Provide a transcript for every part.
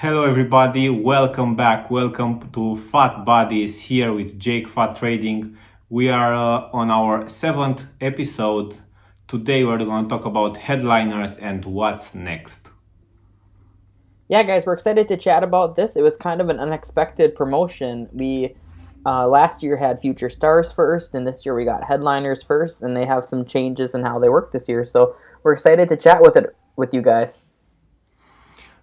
Hello everybody, welcome back. Welcome to FUT Buddies here with Jake FUT Trading. We are on our 7th episode. Today we're going to talk about headliners and what's next. Yeah, guys, we're excited to chat about this. It was kind of an unexpected promotion. We last year had future stars first, and this year we got headliners first, and they have some changes in how they work this year. So we're excited to chat with you guys.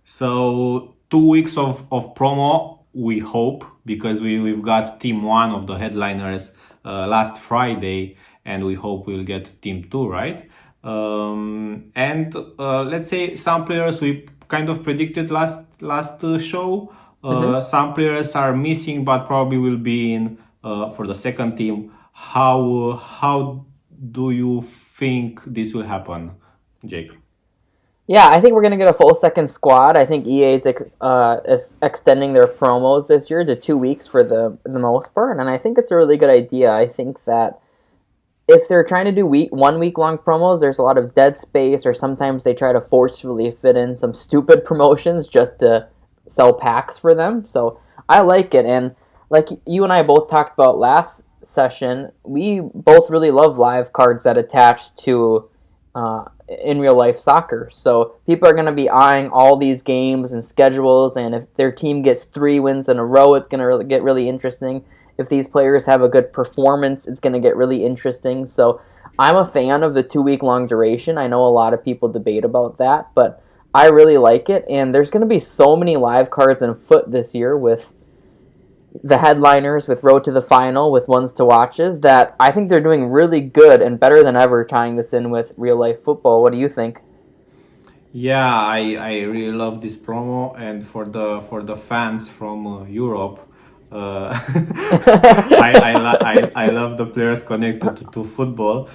So 2 weeks of promo, we hope, because we've got team 1 of the headliners last Friday, and we hope we'll get team 2, right? And let's say some players we kind of predicted last show. hmm Some players are missing, but probably will be in for the second team. How do you think this will happen, Jake? Yeah, I think we're gonna get a full second squad. I think EA is extending their promos this year to 2 weeks for the most part, and I think it's a really good idea. I think that if they're trying to do 1 week long promos, there's a lot of dead space, or sometimes they try to forcefully fit in some stupid promotions just to sell packs for them. So I like it, and like you and I both talked about last session, we both really love live cards that attach to in real life soccer. So people are going to be eyeing all these games and schedules, and if their team gets 3 wins in a row, it's going to get really interesting. If these players have a good performance, it's going to get really interesting. So I'm a fan of the 2 week long duration. I know a lot of people debate about that, but I really like it. And there's going to be so many live cards in FUT this year with the headliners, with Road to the Final, with ones to watches, that I think they're doing really good and better than ever tying this in with real life football. What do you think? Yeah, I really love this promo, and for the fans from Europe, I love the players connected to football.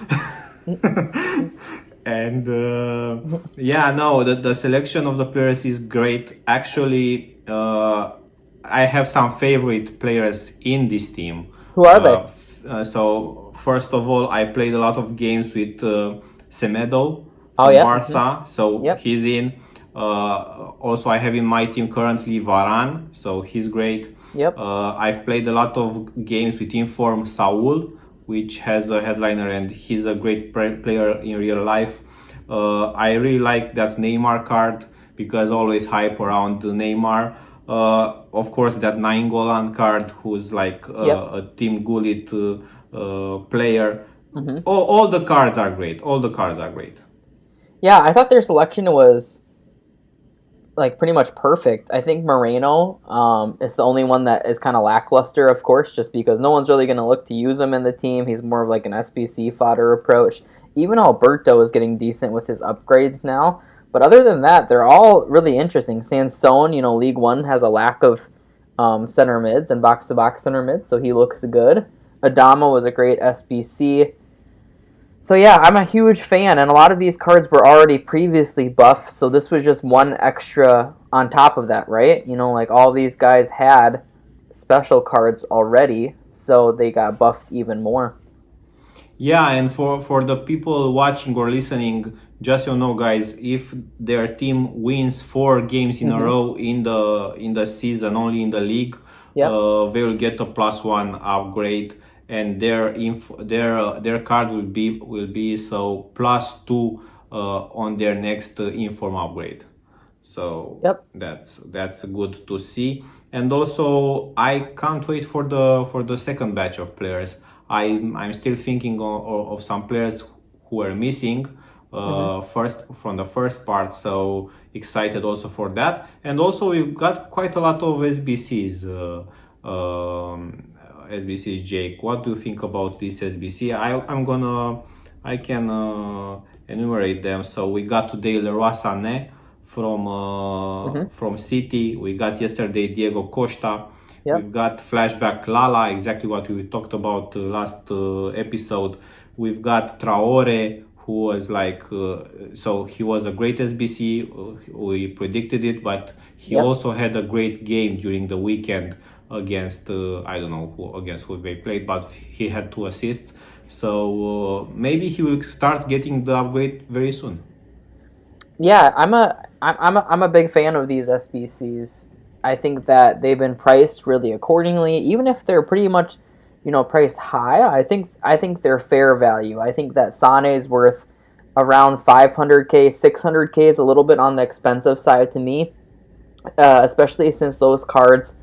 And yeah, no, the selection of the players is great. Actually, I have some favorite players in this team. Who are they? So first of all, I played a lot of games with Semedo Oh, from yeah. Barca, so Yep. he's in. Also, I have in my team currently Varane, so he's great. Yep. I've played a lot of games with Inform Saul, which has a headliner, and he's a great player in real life. I really like that Neymar card because always hype around the Neymar. Of course, that Nainggolan card, who's like Yep. a Team Gullit player. hmm All the cards are great. All the cards are great. Yeah, I thought their selection was like pretty much perfect. I think Moreno is the only one that is kind of lackluster, of course, just because no one's really going to look to use him in the team. He's more of like an SBC fodder approach. Even Alberto is getting decent with his upgrades now. But other than that, they're all really interesting. Sansone, League One has a lack of center mids and box to box center mids, so he looks good. Adama was a great SBC. So yeah, I'm a huge fan, and a lot of these cards were already previously buffed, so this was just one extra on top of that, right? Like all these guys had special cards already, so they got buffed even more. Yeah, and for the people watching or listening, just so you know, guys, if their team wins 4 games in a hmm row in the season, only in the league, Yep. they will get a +1 upgrade, and their card will be so +2 on their next inform upgrade. So Yep. that's good to see. And also, I can't wait for the second batch of players. I'm still thinking of some players who are missing hmm first from the first part. So excited also for that. And also we've got quite a lot of SBCs. SBCs, Jake. What do you think about this SBC? I can enumerate them. So we got today Leroy Sané hmm from City. We got yesterday Diego Costa. Yep. We've got flashback Lala, exactly what we talked about last episode. We've got Traore, who was like, so he was a great SBC. We predicted it, but he Yep. also had a great game during the weekend against, I don't know against who they played, but he had 2 assists. So maybe he will start getting the upgrade very soon. Yeah, I'm a big fan of these SBCs. I think that they've been priced really accordingly, even if they're pretty much, priced high. I think they're fair value. I think that Sane is worth around 500k, 600k is a little bit on the expensive side to me, especially since those cards,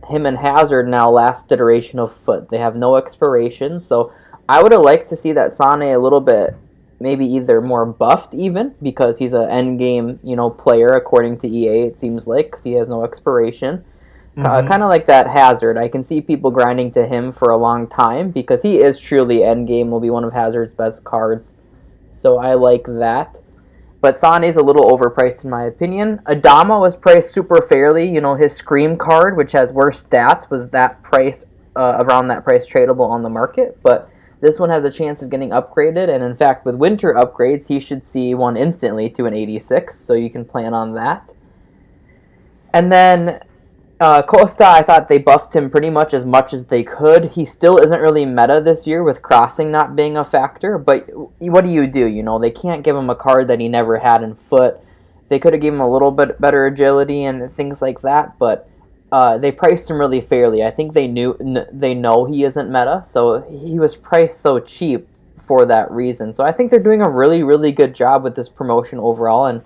him and Hazard now last iteration of FUT. They have no expiration, so I would have liked to see that Sane a little bit maybe either more buffed even because he's an end game player according to EA. It seems like 'cause he has no expiration. Kind of Mm-hmm. like that Hazard. I can see people grinding to him for a long time because he is truly end game. Will be one of Hazard's best cards, so I like that. But Sane's a little overpriced in my opinion. Adama was priced super fairly. His Scream card, which has worse stats, was that price around that price tradable on the market. But this one has a chance of getting upgraded, and in fact, with winter upgrades, he should see one instantly to an 86. So you can plan on that. And then Costa, I thought they buffed him pretty much as they could. He still isn't really meta this year with crossing not being a factor, but what do you do? They can't give him a card that he never had in FUT. They could have given him a little bit better agility and things like that, but they priced him really fairly. I think they know he isn't meta, so he was priced so cheap for that reason. So I think they're doing a really, really good job with this promotion overall, and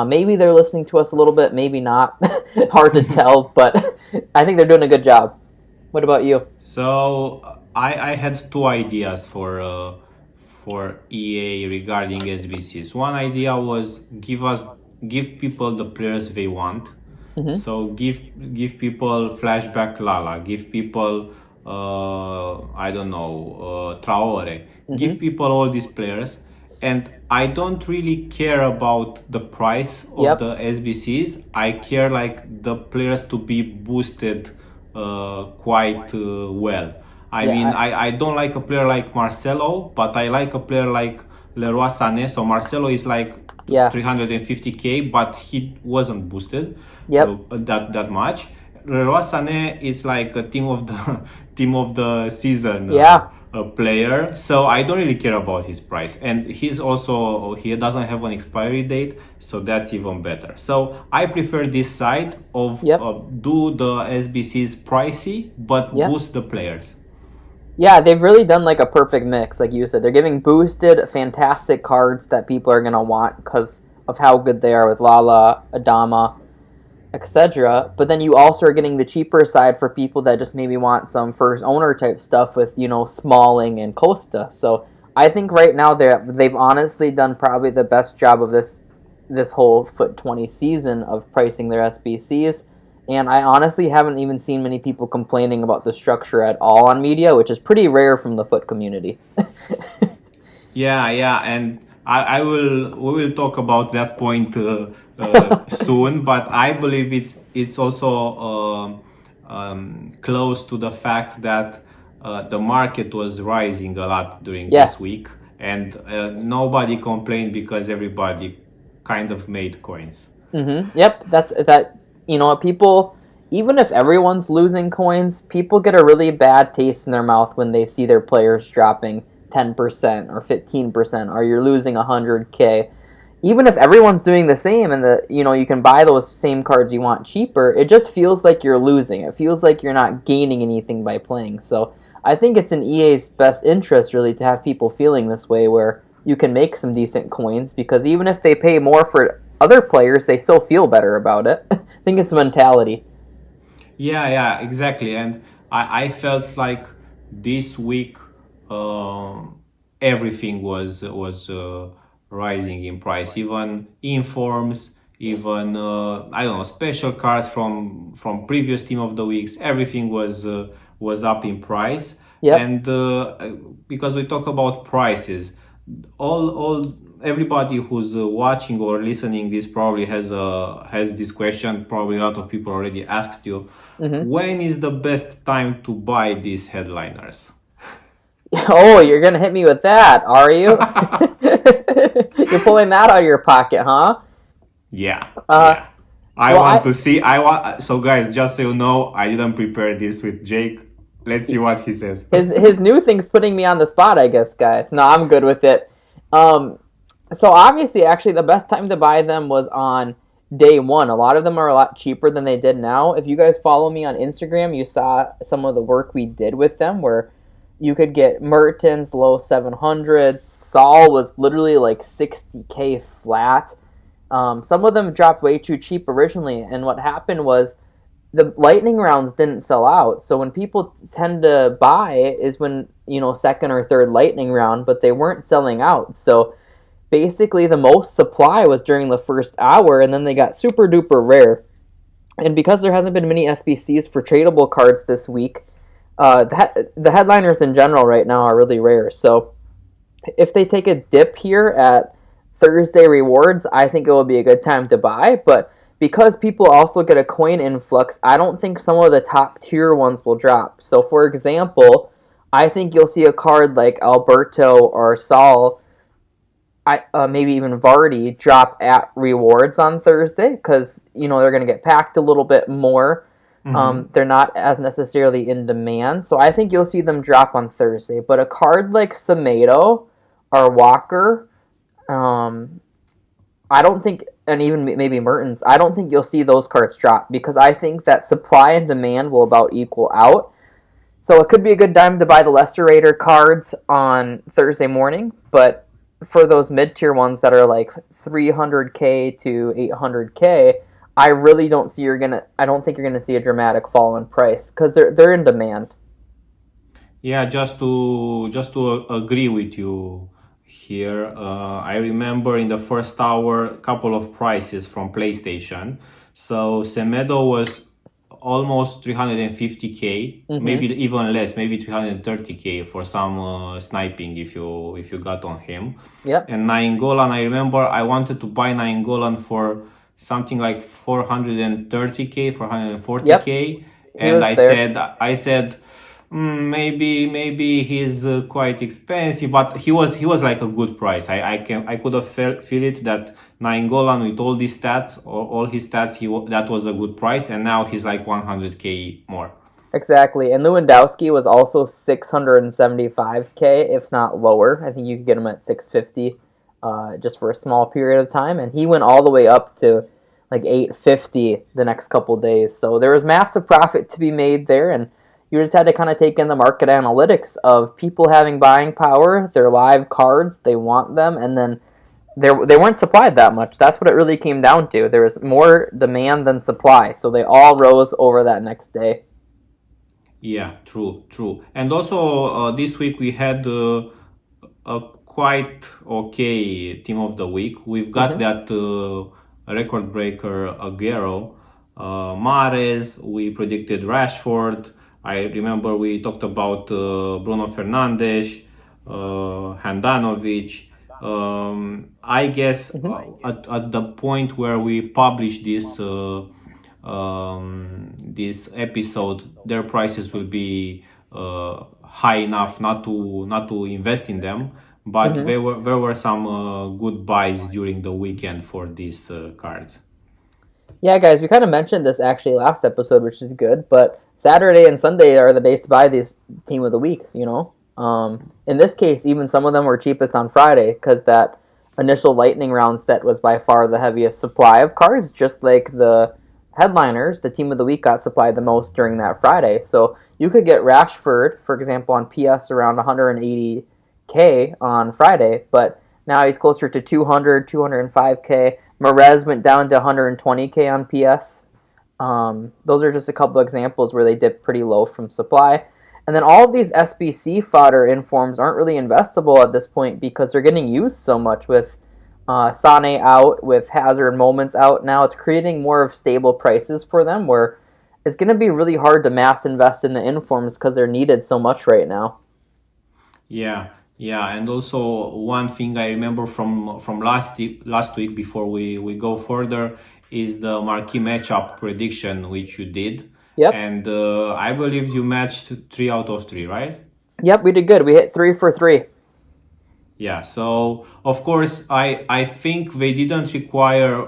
maybe they're listening to us a little bit, maybe not. Hard to tell, but I think they're doing a good job. What about you? So I had two ideas for EA regarding SBCs. One idea was give people the players they want. Mm-hmm. So give people flashback Lala, give people I don't know Traore, Mm-hmm. give people all these players, and I don't really care about the price of Yep. the SBCs. I care like the players to be boosted quite well. I Yeah. mean, I don't like a player like Marcelo, but I like a player like Leroy Sané. So Marcelo is like Yeah. 350k, but he wasn't boosted Yep. that much. Leroy Sané is like a team of the team of the season Yeah. player, so I don't really care about his price. And he doesn't have an expiry date, so that's even better. So I prefer this side of Yep. do the SBCs pricey but Yeah. boost the players. Yeah, they've really done like a perfect mix, like you said. They're giving boosted, fantastic cards that people are gonna want because of how good they are with Lala, Adama, etc. But then you also are getting the cheaper side for people that just maybe want some first owner type stuff with Smalling and Costa. So I think right now they've honestly done probably the best job of this whole FUT 20 season of pricing their SBCs. And I honestly haven't even seen many people complaining about the structure at all on media, which is pretty rare from the FUT community. Yeah, yeah, and I will we will talk about that point soon. But I believe it's also close to the fact that the market was rising a lot during this Yes. week, and nobody complained because everybody kind of made coins. Mm-hmm. Yep. That's that. People, even if everyone's losing coins, people get a really bad taste in their mouth when they see their players dropping 10% or 15%, or you're losing 100k. Even if everyone's doing the same, and you can buy those same cards you want cheaper, it just feels like you're losing. It feels like you're not gaining anything by playing. So I think it's in EA's best interest really to have people feeling this way, where you can make some decent coins because even if they pay more for other players, they still feel better about it. I think it's mentality. Yeah, yeah, exactly. And I felt like this week everything was rising in price, even informs, even I don't know, special cards from previous team of the weeks. Everything was up in price, Yep. and because we talk about prices, all everybody who's watching or listening this probably has this question. Probably a lot of people already asked you, Hmm. when is the best time to buy these headliners? Oh, you're gonna hit me with that, are you? You're pulling that out of your pocket, huh? Yeah, Uh, yeah. I well, want to see. I want. So, guys, just so you know, I didn't prepare this with Jake. Let's see what he says. his new thing's putting me on the spot, I guess, guys. No, I'm good with it. Um, So obviously, actually, the best time to buy them was on day one. A lot of them are a lot cheaper than they did now. If you guys follow me on Instagram, you saw some of the work we did with them, where you could get Mertens low 700s. Saul was literally like 60K flat. Some of them dropped way too cheap originally, and what happened was the lightning rounds didn't sell out. So when people tend to buy is when, second or third lightning round, but they weren't selling out. So basically the most supply was during the first hour, and then they got super duper rare. And because there hasn't been many SBCs for tradable cards this week, the headliners in general right now are really rare. So if they take a dip here at Thursday rewards, I think it will be a good time to buy. But because people also get a coin influx, I don't think some of the top tier ones will drop. So, for example, I think you'll see a card like Alberto or Saul, maybe even Vardy, drop at rewards on Thursday because they're going to get packed a little bit more. Mm-hmm. They're not as necessarily in demand, so I think you'll see them drop on Thursday. But a card like Semedo or Walker, um, I don't think, and even maybe Mertens, I don't think you'll see those cards drop because I think that supply and demand will about equal out. So it could be a good time to buy the lesser rater cards on Thursday morning, but for those mid tier ones that are like 300K to 800K, I really don't see you're gonna. I don't think you're gonna see a dramatic fall in price because they're in demand. Yeah, just to agree with you here. I remember in the first hour a couple of prices from PlayStation. So Semedo was almost 350K, maybe Mm-hmm. even less, maybe 330K for some sniping if you got on him. Yep, And Nainggolan, I remember I wanted to buy Nainggolan for something like 430K, yep, 440K, he and was there. I said maybe he's quite expensive, but he was like a good price. I could have feel it that Nainggolan with all these stats, all his stats, that was a good price, and now he's like 100K more. Exactly, and Lewandowski was also 675K, if not lower. I think you could get him at 650, just for a small period of time, and he went all the way up to like 850 the next couple days. So there was massive profit to be made there, and you just had to kind of take in the market analytics of people having buying power. They're live cards, they want them, and then they weren't supplied that much. That's what it really came down to. There was more demand than supply, so they all rose over that next day. Yeah, true, true. And also this week we had a quite okay team of the week. We've got Mm-hmm. that record breaker Aguero, Mahrez. We predicted Rashford. I remember we talked about Bruno Fernandes, Handanovic. I guess Mm-hmm. at the point where we publish this episode, their prices will be high enough not to invest in them. But Mm-hmm. there were some good buys during the weekend for these cards. Yeah, guys, we kind of mentioned this actually last episode, which is good. But Saturday and Sunday are the days to buy these team of the weeks. In this case, even some of them were cheapest on Friday because that initial lightning round set was by far the heaviest supply of cards. Just like the headliners, the team of the week got supplied the most during that Friday. So you could get Rashford, for example, on PS around 180K on Friday, but now he's closer to 200, 205K. Marez went down to 120K on PS. Those are just a couple examples where they dipped pretty low from supply. And then all of these SBC fodder informs aren't really investable at this point because they're getting used so much with Sane out, with Hazard Moments out. Now it's creating more of stable prices for them where it's going to be really hard to mass invest in the informs because they're needed so much right now. Yeah, yeah, and also one thing I remember from last week before we go further is the marquee matchup prediction which you did, Yep. and I believe you matched 3 out of 3, right? Yep, we did good. We hit 3 for 3. Yeah, so of course I think they didn't require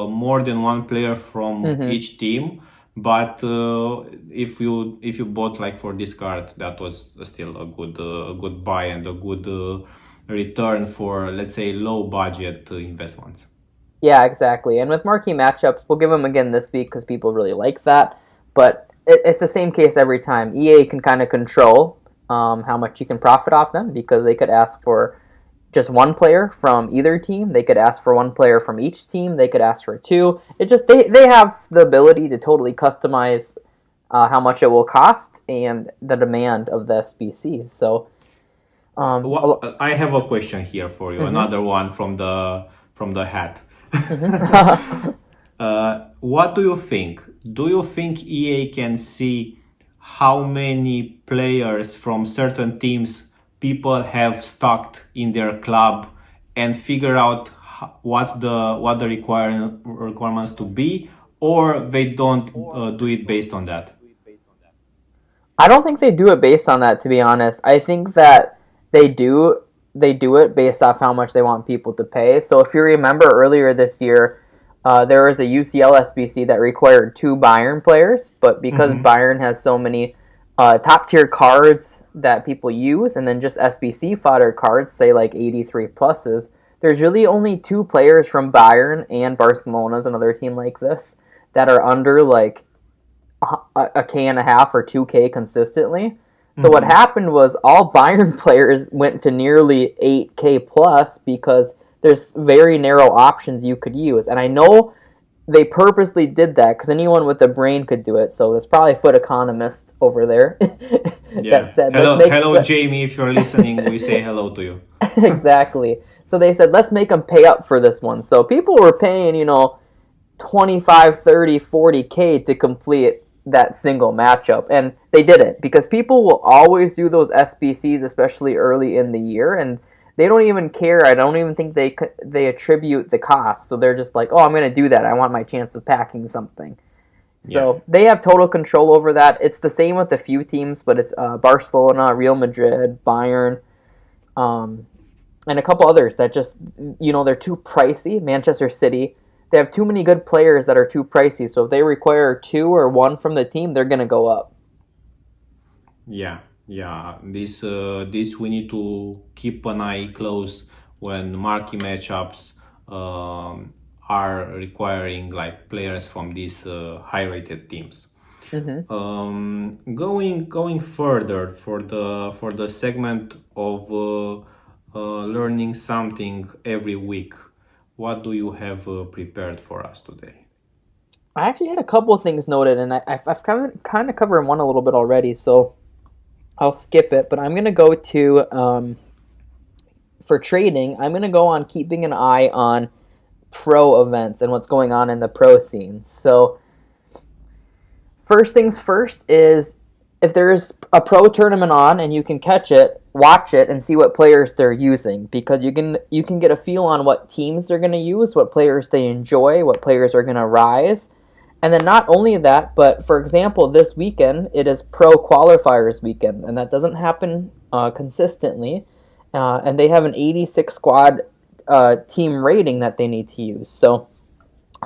more than one player from Mm-hmm. each team, but if you bought like for this card, that was still a good buy and a good return for, let's say, low budget investments. Yeah, exactly. And with marquee matchups, we'll give them again this week because people really like that. But it's the same case every time. EA can kind of control how much you can profit off them because they could ask for just one player from either team. They could ask for one player from each team. They could ask for two. It just they have the ability to totally customize how much it will cost and the demand of the SBCs. So, I have a question here for you. mm-hmm. Another one from the hat. Mm-hmm. What do you think? Do you think EA can see how many players from certain teams people have stocked in their club and figure out what the requirements to be, or they don't do it based on that? I don't think they do it based on that, to be honest. I think that they do they do it based off how much they want people to pay. So if you remember earlier this year, there was a UCL SBC that required two Bayern players, but because Mm-hmm. Bayern has so many top tier cards that people use, and then just SBC fodder cards, say like 83 pluses, there's really only two players from Bayern, and Barcelona's another team like this, that are under like a K and a half or 2K consistently. So what Mm-hmm. happened was all Bayern players went to nearly 8K plus because there's very narrow options you could use. And I know they purposely did that because anyone with a brain could do it. So there's probably a foot economist over there that Yeah. said, let's Hello, make hello, Jamie. If you're listening, we say hello to you. exactly. So they said, let's make them pay up for this one. So people were paying, 25, 30, 40K to complete that single matchup. And they did it because people will always do those SBCs, especially early in the year. And they don't even care. I don't even think they attribute the cost. So they're just like, oh, I'm going to do that. I want my chance of packing something. Yeah. So they have total control over that. It's the same with a few teams, but it's Barcelona, Real Madrid, Bayern, um, and a couple others that just, they're too pricey. Manchester City, they have too many good players that are too pricey. So if they require two or one from the team, they're going to go up. Yeah, yeah. This we need to keep an eye close when marquee matchups are requiring like players from these high-rated teams. Hmm. Going further for the segment of learning something every week, what do you have prepared for us today? I actually had a couple of things noted, and I've kind of covered one a little bit already, so I'll skip it. But I'm going to go to, for trading, I'm going to go on keeping an eye on pro events and what's going on in the pro scene. So first things first is if there's a pro tournament on and you can catch it, watch it and see what players they're using because you can get a feel on what teams they're going to use, what players they enjoy, what players are going to rise. And then not only that, but for example, this weekend it is pro qualifiers weekend, and that doesn't happen consistently. And they have an 86 squad team rating that they need to use. So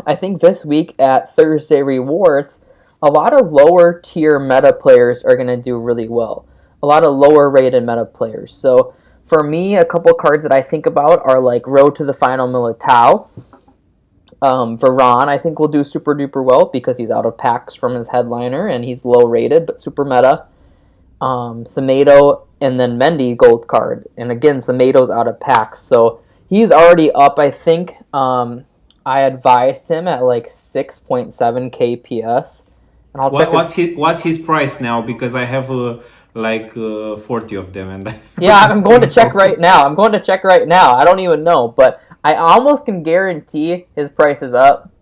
I think this week at Thursday Rewards, a lot of lower tier meta players are going to do really well. A lot of lower rated meta players. So for me, a couple cards that I think about are like Road to the Final Militao. Veron, I think, will do super duper well because he's out of packs from his headliner and he's low rated but super meta. Semedo, and then Mendy gold card. And again, Semedo's out of packs. So he's already up, I think. I advised him at like 6.7 KPS. And I'll check What's his price now? Because I have like 40 of them, and Yeah, I'm going to don't check know. right now. I'm going to check right now. I don't even know, but I almost can guarantee his price is up.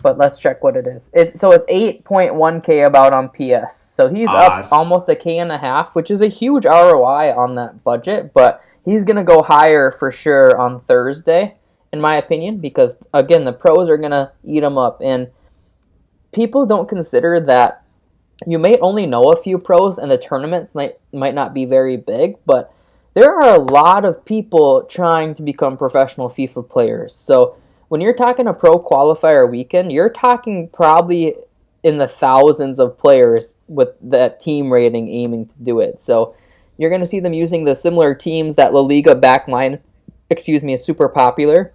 But let's check what it is. It's 8.1K about on PS. So he's up Ah, almost a K and a half, which is a huge ROI on that budget. But he's gonna go higher for sure on Thursday, in my opinion, because again the pros are gonna eat him up, and people don't consider that you may only know a few pros, and the tournaments might not be very big, but there are a lot of people trying to become professional FIFA players. So when you're talking a pro qualifier weekend, you're talking probably in the thousands of players with that team rating aiming to do it. So you're going to see them using the similar teams that La Liga backline, is super popular.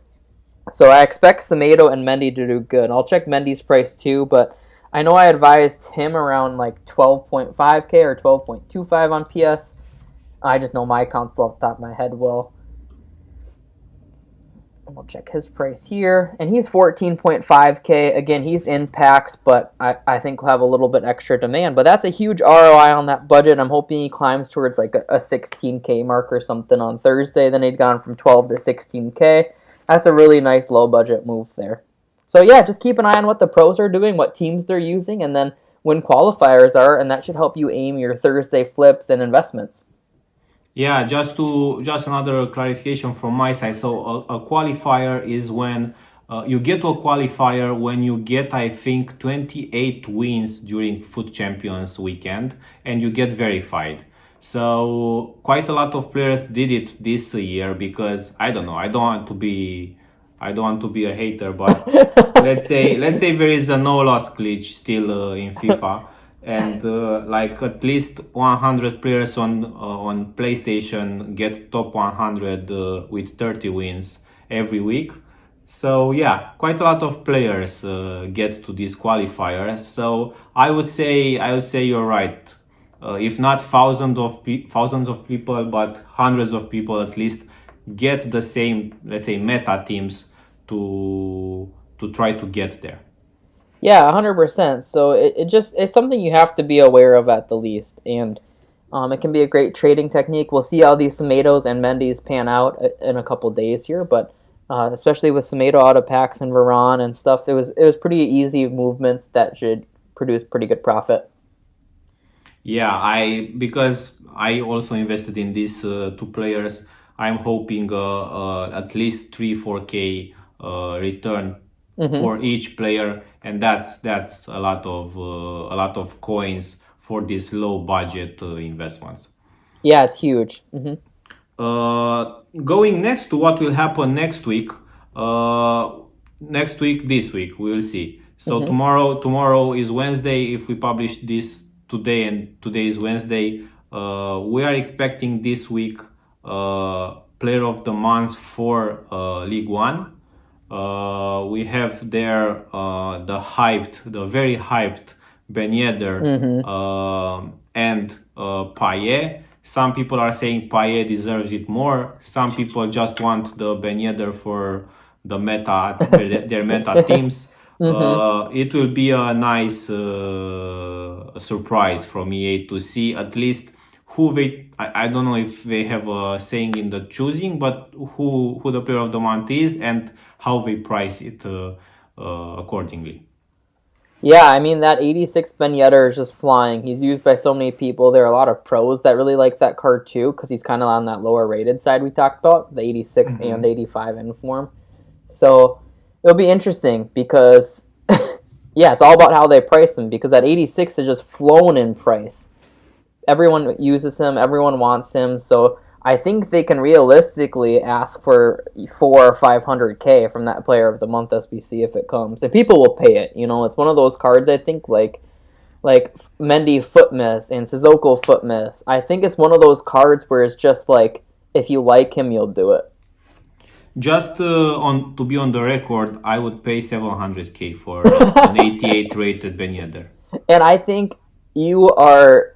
So I expect Semedo and Mendy to do good. I'll check Mendy's price too, but I know I advised him around like 12.5k or 12.25 on PS. I just know my console off the top of my head well. We'll check his price here, and he's 14.5k. Again, he's in packs, but I think he'll have a little bit extra demand. But that's a huge ROI on that budget. I'm hoping he climbs towards like a 16k mark or something on Thursday. Then he'd gone from 12 to 16k. That's a really nice low budget move there. So yeah, just keep an eye on what the pros are doing, what teams they're using, and then when qualifiers are, and that should help you aim your Thursday flips and investments. Yeah, just another clarification from my side. So a qualifier is when you get to a qualifier when you get, I think, 28 wins during FUT Champions weekend and you get verified. So quite a lot of players did it this year because I don't know. I don't want to be a hater, but let's say there is a no loss glitch still in FIFA, and like at least 100 players on PlayStation get top 100 with 30 wins every week. So yeah, quite a lot of players get to these qualifiers. So I would say you're right. If not thousands of people, but hundreds of people at least get the same, let's say, meta teams to try to get there. Yeah, 100%. So it's something you have to be aware of at the least, and it can be a great trading technique. We'll see how these Tomatoes and Mendy's pan out in a couple days here, but especially with Tomato out of packs and Varane and stuff, it was pretty easy movements that should produce pretty good profit. Yeah, I because I also invested in these two players. I'm hoping at least 3-4k return for each player, and that's a lot of coins for these low budget investments. Yeah, it's huge. Going next to what will happen next week. This week we will see. So tomorrow is Wednesday. If we publish this today, and today is Wednesday, we are expecting this week player of the month for League One. We have there the very hyped Ben Yedder and Payet. Some people are saying Payet deserves it more. Some people just want the Ben Yedder for the meta, their meta teams. It will be a nice surprise from EA to see at least who they. I don't know if they have a saying in the choosing, but who the player of the month is and how they price it accordingly. Yeah, I mean, that 86 Ben Yedder is just flying. He's used by so many people. There are a lot of pros that really like that card too, because he's kind of on that lower rated side we talked about, the 86 and 85 in form. So it'll be interesting because, yeah, it's all about how they price him, because that 86 is just flown in price. Everyone uses him, everyone wants him, so I think they can realistically ask for 400 or 500k from that player of the month SBC if it comes, and people will pay it. It's one of those cards. I think like Mendy foot miss and Sissoko foot miss. I think it's one of those cards where it's just like if you like him, you'll do it. Just on to be on the record, I would pay 700k for an 88 rated Ben Yedder. And I think you are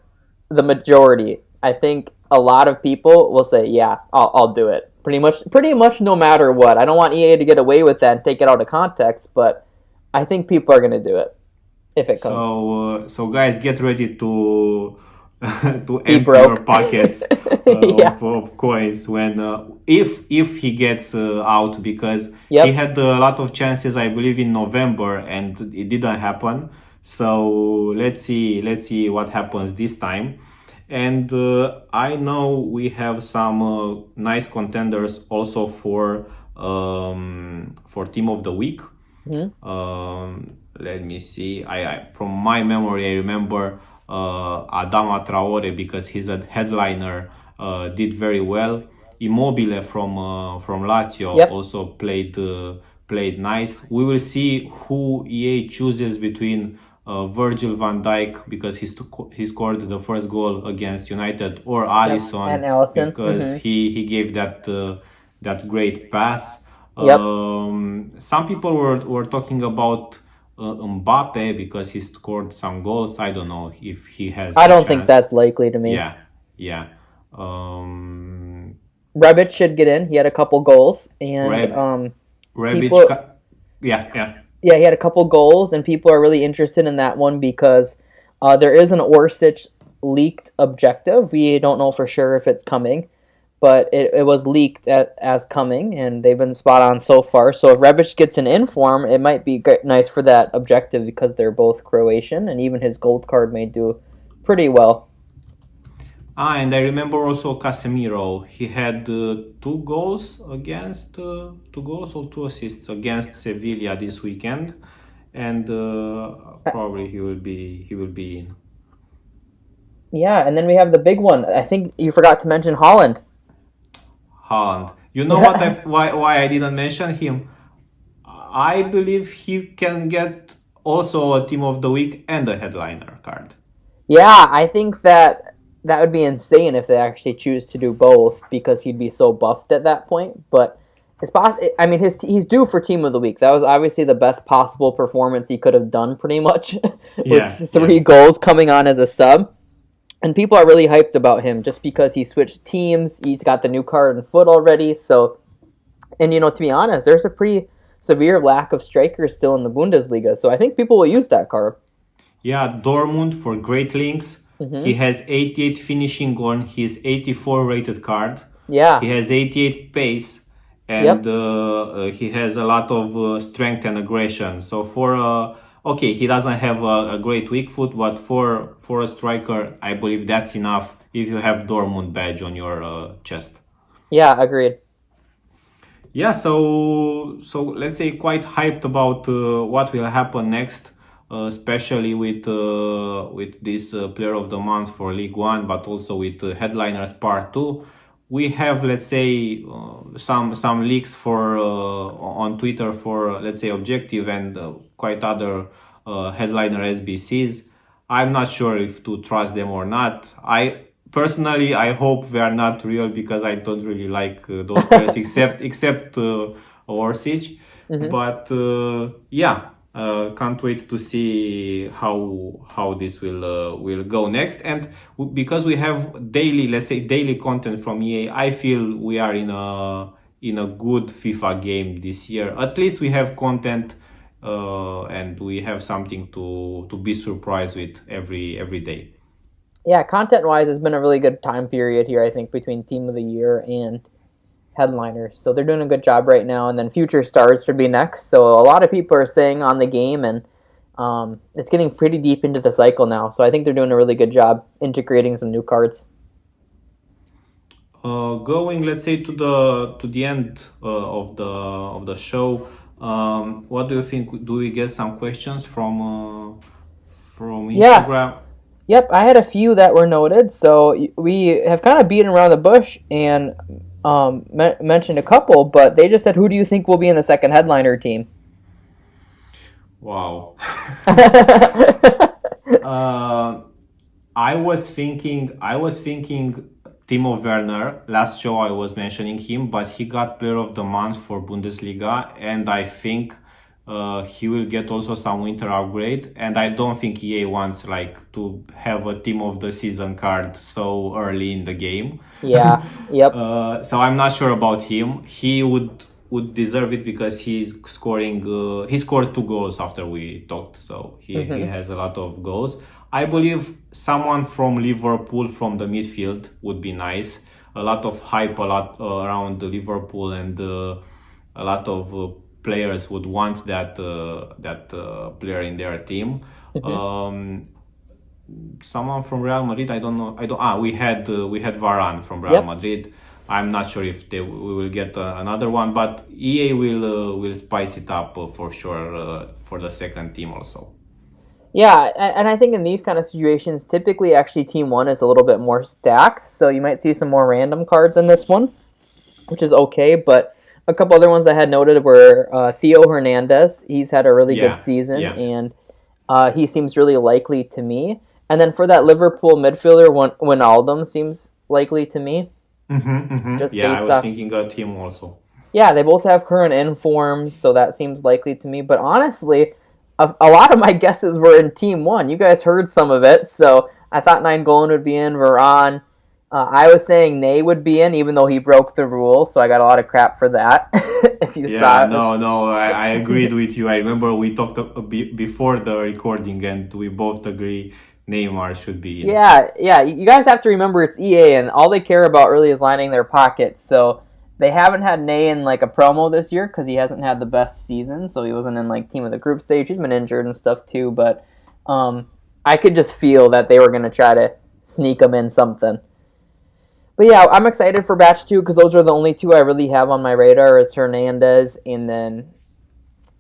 the majority. I think a lot of people will say, "Yeah, I'll do it." Pretty much, no matter what. I don't want EA to get away with that and take it out of context, but I think people are gonna do it if it comes. So guys, get ready to to Be empty broke. your pockets Yeah. of coins when if he gets out, because Yep. he had a lot of chances, I believe, in November, and it didn't happen. So let's see what happens this time. And I know we have some nice contenders also for team of the week. Let me see. I from my memory, I remember Adama Traore, because he's a headliner, did very well. Immobile from Lazio Yep. also played nice. We will see who EA chooses between Virgil van Dijk because he scored the first goal against United, or Yep. And Alisson Allison. because he gave that great pass. Yep. Some people were talking about Mbappe because he scored some goals. I don't know if he has I a don't think chance. that's likely to me. Yeah, yeah. Um, Rebic should get in. He had a couple goals, and Reb Rebic, people. yeah, yeah. Yeah, he had a couple goals, and people are really interested in that one because there is an Orsic leaked objective. We don't know for sure if it's coming, but it was leaked as coming, and they've been spot on so far. So if Rebic gets an inform, it might be nice for that objective because they're both Croatian, and even his gold card may do pretty well. And I remember also Casemiro. He had two goals against 2 goals or 2 assists against Sevilla this weekend, and probably he will be in. Yeah, and then we have the big one. I think you forgot to mention Holland. Haaland. You know what? Why I didn't mention him? I believe he can get also a team of the week and a headliner card. Yeah, I think that would be insane if they actually choose to do both because he'd be so buffed at that point. But it's I mean, he's due for team of the week. That was obviously the best possible performance he could have done, pretty much, Yeah, with yeah. 3 goals coming on as a sub. And people are really hyped about him just because he switched teams. He's got the new card in FUT already. So, and to be honest, there's a pretty severe lack of strikers still in the Bundesliga. So I think people will use that card. Yeah, Dortmund for great links. He has 88 finishing on his 84 rated card. Yeah. He has 88 pace, and Yep. he has a lot of strength and aggression. So okay, he doesn't have a great weak foot, but for a striker, I believe that's enough if you have Dortmund badge on your chest. Yeah, agreed. Yeah, so let's say quite hyped about what will happen next, especially with this Player of the Month for League One, but also with Headliners Part Two. We have, let's say, some leaks for on Twitter for, let's say, Objective and quite other headliner SBCs. I'm not sure if to trust them or not. I hope they are not real because I don't really like those players except Orsic. But yeah, can't wait to see how this will go next. And because we have daily, let's say daily content from EA, I feel we are in a good FIFA game this year. At least we have content. And we have something to be surprised with every day. Yeah, content-wise, it's been a really good time period here, I think, between Team of the Year and Headliners. So they're doing a good job right now, and then Future Stars should be next. So a lot of people are staying on the game, and it's getting pretty deep into the cycle now. So I think they're doing a really good job integrating some new cards. Going, let's say, to the end of the show. What do you think? Do we get some questions from Yeah. Instagram? Yep, I had a few that were noted. So we have kind of beaten around the bush and mentioned a couple, but they just said, who do you think will be in the second headliner team? Wow. I was thinking Timo Werner. Last show I was mentioning him, but he got Player of the Month for Bundesliga, and I think he will get also some winter upgrade. And I don't think EA wants to have a Team of the Season card so early in the game. Yeah. Yep. So I'm not sure about him. He would deserve it because he's scoring. He scored 2 goals after we talked, so he has a lot of goals. I believe someone from Liverpool from the midfield would be nice. A lot of hype, a lot around Liverpool, and a lot of players would want that player in their team. Someone from Real Madrid. I don't know. I don't. We had Varane from Real Yep. Madrid. I'm not sure if we will get another one, but EA will spice it up for sure for the second team also. Yeah, and I think in these kind of situations, typically actually Team 1 is a little bit more stacked, so you might see some more random cards in this one, which is okay, but a couple other ones I had noted were Theo Hernandez. He's had a really Yeah, good season, yeah. and He seems really likely to me. And then for that Liverpool midfielder, Wijnaldum seems likely to me, just Yeah, I based was off. thinking of him also. Yeah, they both have current informs, so that seems likely to me. But honestly, a lot of my guesses were in Team 1. You guys heard some of it, so I thought Nainggolan would be in, Varane. I was saying Ney would be in, even though he broke the rule, so I got a lot of crap for that, if you Yeah, saw it. no, I agreed with you. I remember we talked before the recording, and we both agree Neymar should be in. Yeah. You guys have to remember it's EA, and all they care about really is lining their pockets. So they haven't had Ney in like a promo this year because he hasn't had the best season. So he wasn't in like team of the group stage. He's been injured and stuff too. But I could just feel that they were gonna try to sneak him in something. But yeah, I'm excited for batch two because those are the only two I really have on my radar is Hernandez and then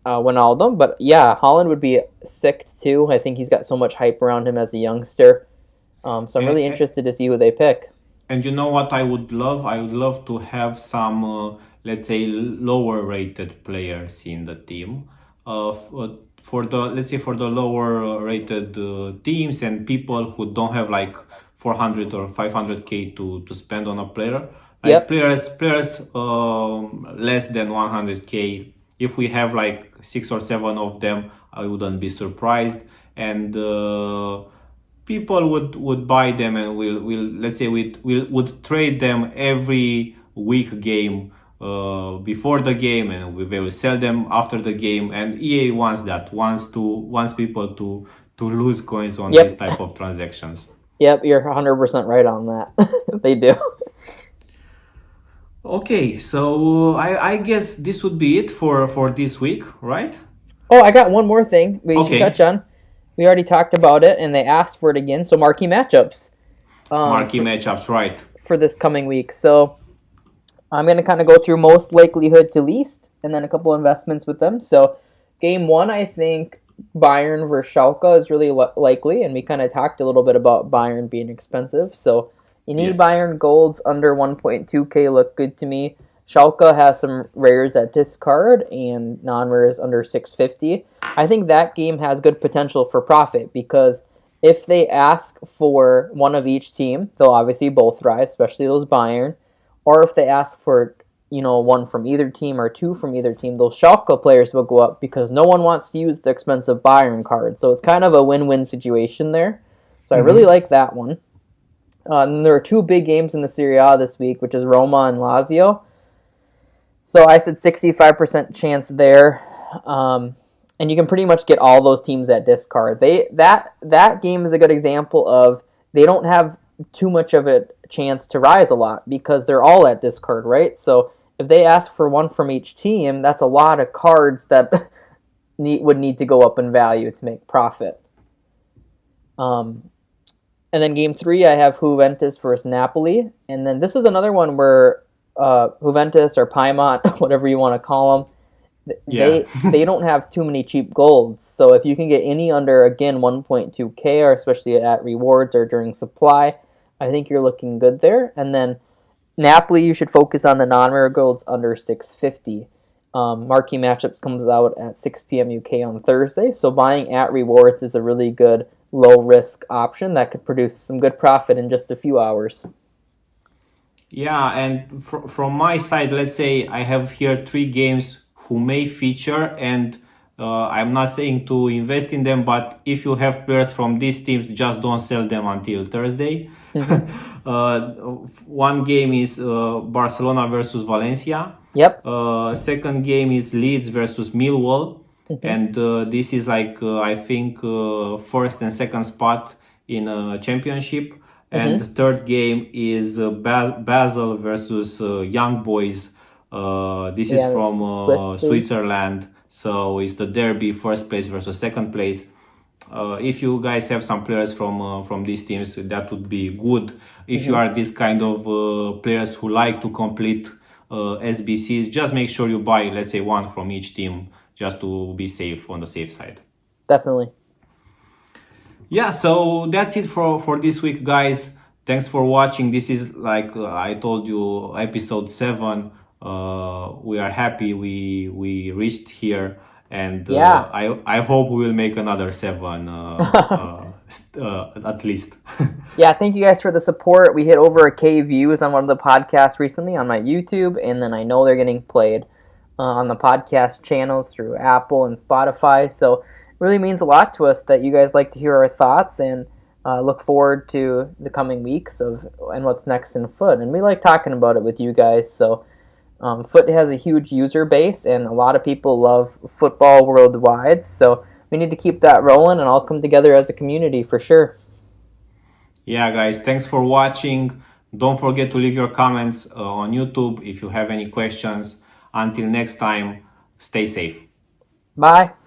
Wijnaldum. But yeah, Holland would be sick too. I think he's got so much hype around him as a youngster. So I'm really And, interested to see who they pick. and you know what I would love? I would love to have some, let's say, lower rated players in the team. For the let's say for the lower rated teams and people who don't have like 400 or 500k to spend on a player, like Yep. players less than 100k. If we have like 6 or 7 of them, I wouldn't be surprised. And people would buy them and will let's say we would trade them every week game before the game, and we will sell them after the game. And EA wants people to lose coins on this Yep. type of transactions. Yep. You're 100% right on that. They do. Okay, so I guess this would be it for this week, right? Oh, I got one more thing we should touch Okay, on. We already talked about it, and they asked for it again. So marquee matchups marquee for matchups, right? this coming week. So I'm going to kind of go through most likelihood to least, and then a couple investments with them. So game one, I think Bayern versus Schalke is really likely, and we kind of talked a little bit about Bayern being expensive. So you Yeah. need Bayern golds under 1.2k look good to me. Schalke has some rares at discard and non-rares under 650. I think that game has good potential for profit because if they ask for one of each team, they'll obviously both rise, especially those Bayern. Or if they ask for one from either team or two from either team, those Schalke players will go up because no one wants to use the expensive Bayern card. So it's kind of a win-win situation there. So I really like that one. And there are two big games in the Serie A this week, which is Roma and Lazio. So I said 65% chance there. And you can pretty much get all those teams at discard. That game is a good example of they don't have too much of a chance to rise a lot because they're all at discard, right? So if they ask for one from each team, that's a lot of cards that would need to go up in value to make profit. And then game three, I have Juventus versus Napoli. And then this is another one where Juventus or Piemont, whatever you want to call them, Yeah. they don't have too many cheap golds. So if you can get any under, again, 1.2k, or especially at rewards or during supply, I think you're looking good there. And then Napoli, you should focus on the non-rare golds under 650. Marquee matchups comes out at 6 p.m. UK on Thursday, so buying at rewards is a really good low-risk option that could produce some good profit in just a few hours. Yeah, and from my side, let's say I have here 3 games who may feature, and I'm not saying to invest in them, but if you have players from these teams, just don't sell them until Thursday. Mm-hmm. One game is Barcelona versus Valencia. Yep. Second game is Leeds versus Millwall, Mm-hmm. and this is like I think first and second spot in a championship. And Mm-hmm. the third game is Basel versus Young Boys. This is Yeah, the from Swiss league. Switzerland, so it's the derby, first place versus second place. If you guys have some players from these teams, that would be good. If you Mm-hmm. are this kind of players who like to complete SBCs, just make sure you buy, let's say, one from each team, just to be safe on the safe side. Definitely. Yeah, so that's it for this week, guys. Thanks for watching. This is like I told you, episode 7. We are happy we reached here, and Yeah. I hope we will make another 7 at least. Yeah, thank you guys for the support. We hit over a K views on one of the podcasts recently on my YouTube, and then I know they're getting played on the podcast channels through Apple and Spotify. So it really means a lot to us that you guys like to hear our thoughts, and look forward to the coming weeks of and what's next in FUT. And we like talking about it with you guys. So FUT has a huge user base, and a lot of people love football worldwide. So we need to keep that rolling and all come together as a community for sure. Yeah, guys, thanks for watching. Don't forget to leave your comments on YouTube if you have any questions. Until next time, stay safe. Bye.